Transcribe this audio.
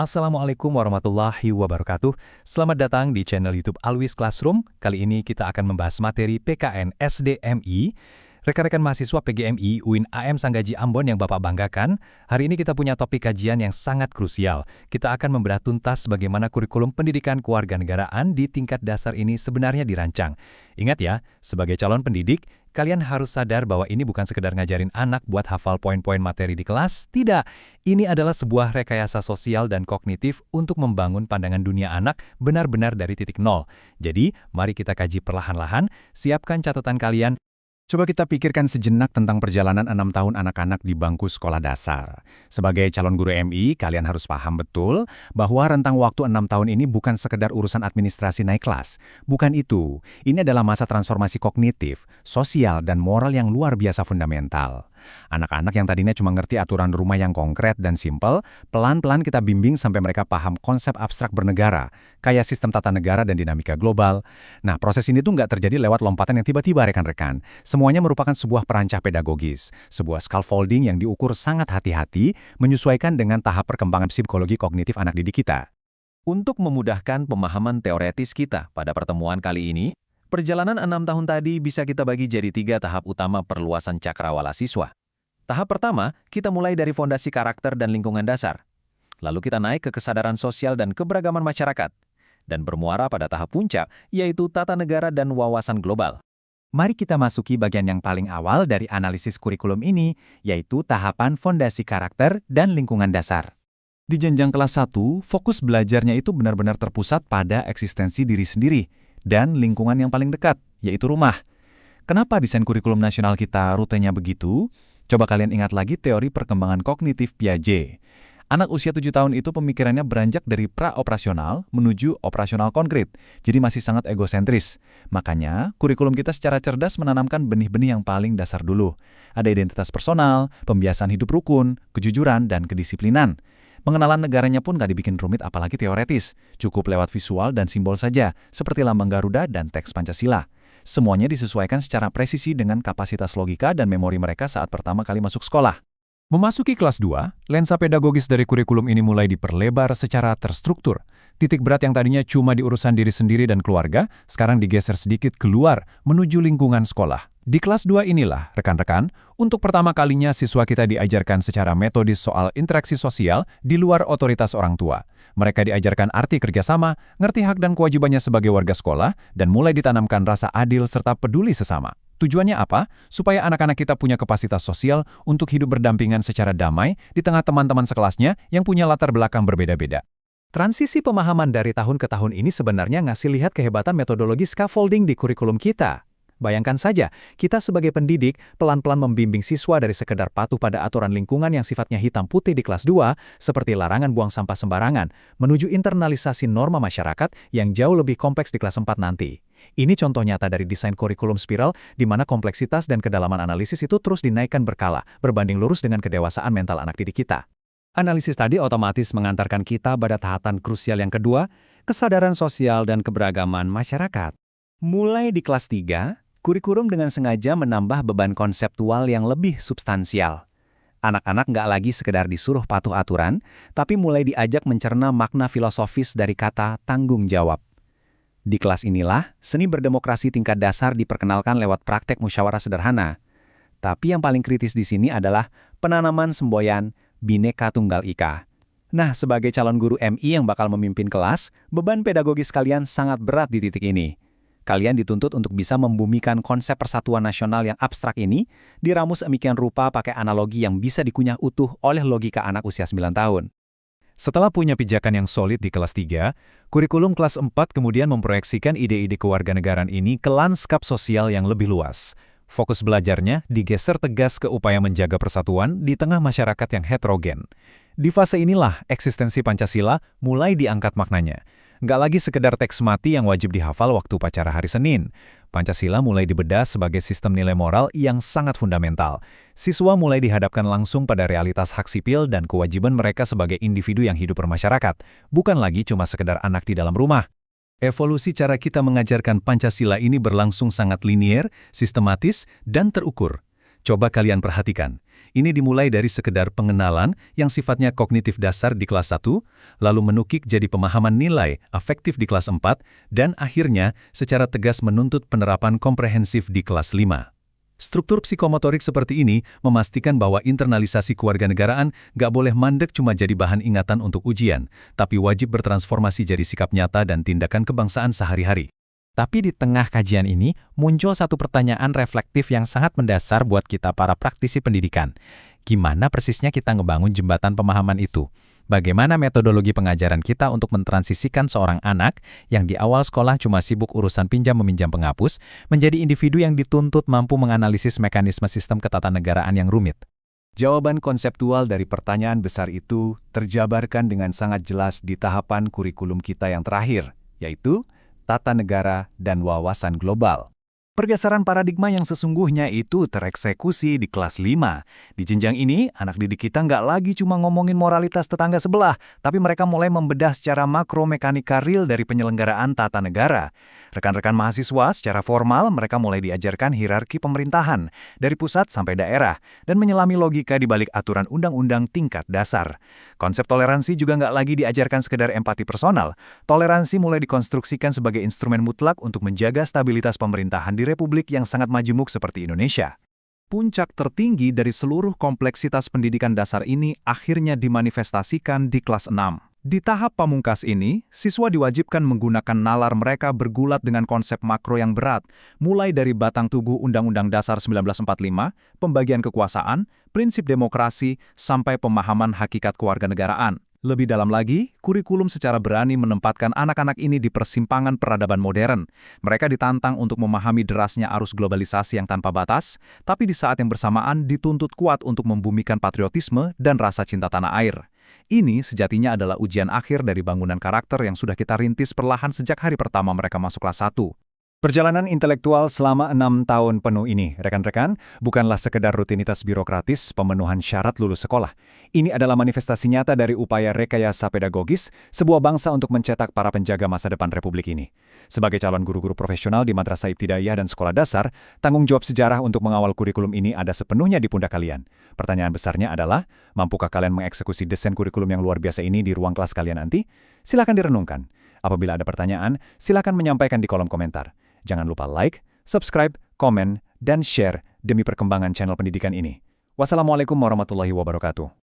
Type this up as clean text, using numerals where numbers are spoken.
Assalamualaikum warahmatullahi wabarakatuh. Selamat datang di channel YouTube Always Classroom. Kali ini kita akan membahas materi PKN SDMI. Rekan-rekan mahasiswa PGMI UIN AM Sanggaji Ambon yang Bapak banggakan, hari ini kita punya topik kajian yang sangat krusial. Kita akan membedah tuntas bagaimana kurikulum pendidikan kewarganegaraan di tingkat dasar ini sebenarnya dirancang. Ingat ya, sebagai calon pendidik, kalian harus sadar bahwa ini bukan sekedar ngajarin anak buat hafal poin-poin materi di kelas. Tidak, ini adalah sebuah rekayasa sosial dan kognitif untuk membangun pandangan dunia anak benar-benar dari titik nol. Jadi, mari kita kaji perlahan-lahan, siapkan catatan kalian. Coba kita pikirkan sejenak tentang perjalanan 6 tahun anak-anak di bangku sekolah dasar. Sebagai calon guru MI, kalian harus paham betul bahwa rentang waktu 6 tahun ini bukan sekedar urusan administrasi naik kelas. Bukan itu. Ini adalah masa transformasi kognitif, sosial, dan moral yang luar biasa fundamental. Anak-anak yang tadinya cuma ngerti aturan rumah yang konkret dan simpel, pelan-pelan kita bimbing sampai mereka paham konsep abstrak bernegara, kayak sistem tata negara dan dinamika global. Nah, proses ini tuh nggak terjadi lewat lompatan yang tiba-tiba, rekan-rekan. Semuanya merupakan sebuah perancah pedagogis, sebuah scaffolding yang diukur sangat hati-hati, menyesuaikan dengan tahap perkembangan psikologi kognitif anak didik kita. Untuk memudahkan pemahaman teoretis kita pada pertemuan kali ini, perjalanan 6 tahun tadi bisa kita bagi jadi 3 tahap utama perluasan cakrawala siswa. Tahap pertama, kita mulai dari fondasi karakter dan lingkungan dasar. Lalu kita naik ke kesadaran sosial dan keberagaman masyarakat. Dan bermuara pada tahap puncak, yaitu tata negara dan wawasan global. Mari kita masuki bagian yang paling awal dari analisis kurikulum ini, yaitu tahapan fondasi karakter dan lingkungan dasar. Di jenjang kelas 1, fokus belajarnya itu benar-benar terpusat pada eksistensi diri sendiri dan lingkungan yang paling dekat, yaitu rumah. Kenapa desain kurikulum nasional kita rutenya begitu? Coba kalian ingat lagi teori perkembangan kognitif Piaget. Anak usia 7 tahun itu pemikirannya beranjak dari pra-operasional menuju operasional konkret, jadi masih sangat egosentris. Makanya, kurikulum kita secara cerdas menanamkan benih-benih yang paling dasar dulu. Ada identitas personal, pembiasaan hidup rukun, kejujuran, dan kedisiplinan. Pengenalan negaranya pun gak dibikin rumit apalagi teoretis, cukup lewat visual dan simbol saja, seperti lambang Garuda dan teks Pancasila. Semuanya disesuaikan secara presisi dengan kapasitas logika dan memori mereka saat pertama kali masuk sekolah. Memasuki kelas 2, lensa pedagogis dari kurikulum ini mulai diperlebar secara terstruktur. Titik berat yang tadinya cuma di urusan diri sendiri dan keluarga, sekarang digeser sedikit keluar menuju lingkungan sekolah. Di kelas 2 inilah, rekan-rekan, untuk pertama kalinya siswa kita diajarkan secara metodis soal interaksi sosial di luar otoritas orang tua. Mereka diajarkan arti kerjasama, ngerti hak dan kewajibannya sebagai warga sekolah, dan mulai ditanamkan rasa adil serta peduli sesama. Tujuannya apa? Supaya anak-anak kita punya kapasitas sosial untuk hidup berdampingan secara damai di tengah teman-teman sekelasnya yang punya latar belakang berbeda-beda. Transisi pemahaman dari tahun ke tahun ini sebenarnya ngasih lihat kehebatan metodologi scaffolding di kurikulum kita. Bayangkan saja, kita sebagai pendidik pelan-pelan membimbing siswa dari sekedar patuh pada aturan lingkungan yang sifatnya hitam putih di kelas 2, seperti larangan buang sampah sembarangan, menuju internalisasi norma masyarakat yang jauh lebih kompleks di kelas 4 nanti. Ini contoh nyata dari desain kurikulum spiral, di mana kompleksitas dan kedalaman analisis itu terus dinaikkan berkala, berbanding lurus dengan kedewasaan mental anak didik kita. Analisis tadi otomatis mengantarkan kita pada tahapan krusial yang kedua, kesadaran sosial dan keberagaman masyarakat. Mulai di kelas 3, kurikulum dengan sengaja menambah beban konseptual yang lebih substansial. Anak-anak nggak lagi sekedar disuruh patuh aturan, tapi mulai diajak mencerna makna filosofis dari kata tanggung jawab. Di kelas inilah, seni berdemokrasi tingkat dasar diperkenalkan lewat praktek musyawarah sederhana. Tapi yang paling kritis di sini adalah penanaman semboyan Bhinneka Tunggal Ika. Nah, sebagai calon guru MI yang bakal memimpin kelas, beban pedagogis kalian sangat berat di titik ini. Kalian dituntut untuk bisa membumikan konsep persatuan nasional yang abstrak ini, diramus demikian rupa pakai analogi yang bisa dikunyah utuh oleh logika anak usia 9 tahun. Setelah punya pijakan yang solid di kelas 3, kurikulum kelas 4 kemudian memproyeksikan ide-ide kewarganegaraan ini ke lanskap sosial yang lebih luas. Fokus belajarnya digeser tegas ke upaya menjaga persatuan di tengah masyarakat yang heterogen. Di fase inilah eksistensi Pancasila mulai diangkat maknanya. Nggak lagi sekedar teks mati yang wajib dihafal waktu upacara hari Senin. Pancasila mulai dibedah sebagai sistem nilai moral yang sangat fundamental. Siswa mulai dihadapkan langsung pada realitas hak sipil dan kewajiban mereka sebagai individu yang hidup bermasyarakat, bukan lagi cuma sekedar anak di dalam rumah. Evolusi cara kita mengajarkan Pancasila ini berlangsung sangat linier, sistematis, dan terukur. Coba kalian perhatikan, Ini dimulai dari sekedar pengenalan yang sifatnya kognitif dasar di kelas 1, lalu menukik jadi pemahaman nilai afektif di kelas 4, dan akhirnya secara tegas menuntut penerapan komprehensif di kelas 5. Struktur psikomotorik seperti ini memastikan bahwa internalisasi kewarganegaraan nggak boleh mandek cuma jadi bahan ingatan untuk ujian, tapi wajib bertransformasi jadi sikap nyata dan tindakan kebangsaan sehari-hari. Tapi di tengah kajian ini, muncul satu pertanyaan reflektif yang sangat mendasar buat kita para praktisi pendidikan. Gimana persisnya kita ngebangun jembatan pemahaman itu? Bagaimana metodologi pengajaran kita untuk mentransisikan seorang anak yang di awal sekolah cuma sibuk urusan pinjam-meminjam penghapus, menjadi individu yang dituntut mampu menganalisis mekanisme sistem ketatanegaraan yang rumit? Jawaban konseptual dari pertanyaan besar itu terjabarkan dengan sangat jelas di tahapan kurikulum kita yang terakhir, yaitu tata negara dan wawasan global. Pergeseran paradigma yang sesungguhnya itu tereksekusi di kelas 5. Di jenjang ini, anak didik kita nggak lagi cuma ngomongin moralitas tetangga sebelah, tapi mereka mulai membedah secara makro mekanika real dari penyelenggaraan tata negara. Rekan-rekan mahasiswa secara formal mereka mulai diajarkan hierarki pemerintahan, dari pusat sampai daerah, dan menyelami logika di balik aturan undang-undang tingkat dasar. Konsep toleransi juga nggak lagi diajarkan sekedar empati personal. Toleransi mulai dikonstruksikan sebagai instrumen mutlak untuk menjaga stabilitas pemerintahan di republik yang sangat majemuk seperti Indonesia. Puncak tertinggi dari seluruh kompleksitas pendidikan dasar ini akhirnya dimanifestasikan di kelas 6. Di tahap pamungkas ini, siswa diwajibkan menggunakan nalar mereka bergulat dengan konsep makro yang berat, mulai dari batang tubuh Undang-Undang Dasar 1945, pembagian kekuasaan, prinsip demokrasi, sampai pemahaman hakikat kewarganegaraan. Lebih dalam lagi, kurikulum secara berani menempatkan anak-anak ini di persimpangan peradaban modern. Mereka ditantang untuk memahami derasnya arus globalisasi yang tanpa batas, tapi di saat yang bersamaan dituntut kuat untuk membumikan patriotisme dan rasa cinta tanah air. Ini sejatinya adalah ujian akhir dari bangunan karakter yang sudah kita rintis perlahan sejak hari pertama mereka masuk kelas 1. Perjalanan intelektual selama 6 tahun penuh ini, rekan-rekan, bukanlah sekedar rutinitas birokratis pemenuhan syarat lulus sekolah. Ini adalah manifestasi nyata dari upaya rekayasa pedagogis sebuah bangsa untuk mencetak para penjaga masa depan republik ini. Sebagai calon guru-guru profesional di madrasah ibtidaiyah dan sekolah dasar, tanggung jawab sejarah untuk mengawal kurikulum ini ada sepenuhnya di pundak kalian. Pertanyaan besarnya adalah, mampukah kalian mengeksekusi desain kurikulum yang luar biasa ini di ruang kelas kalian nanti? Silakan direnungkan. Apabila ada pertanyaan, silakan menyampaikan di kolom komentar. Jangan lupa like, subscribe, komen, dan share demi perkembangan channel pendidikan ini. Wassalamualaikum warahmatullahi wabarakatuh.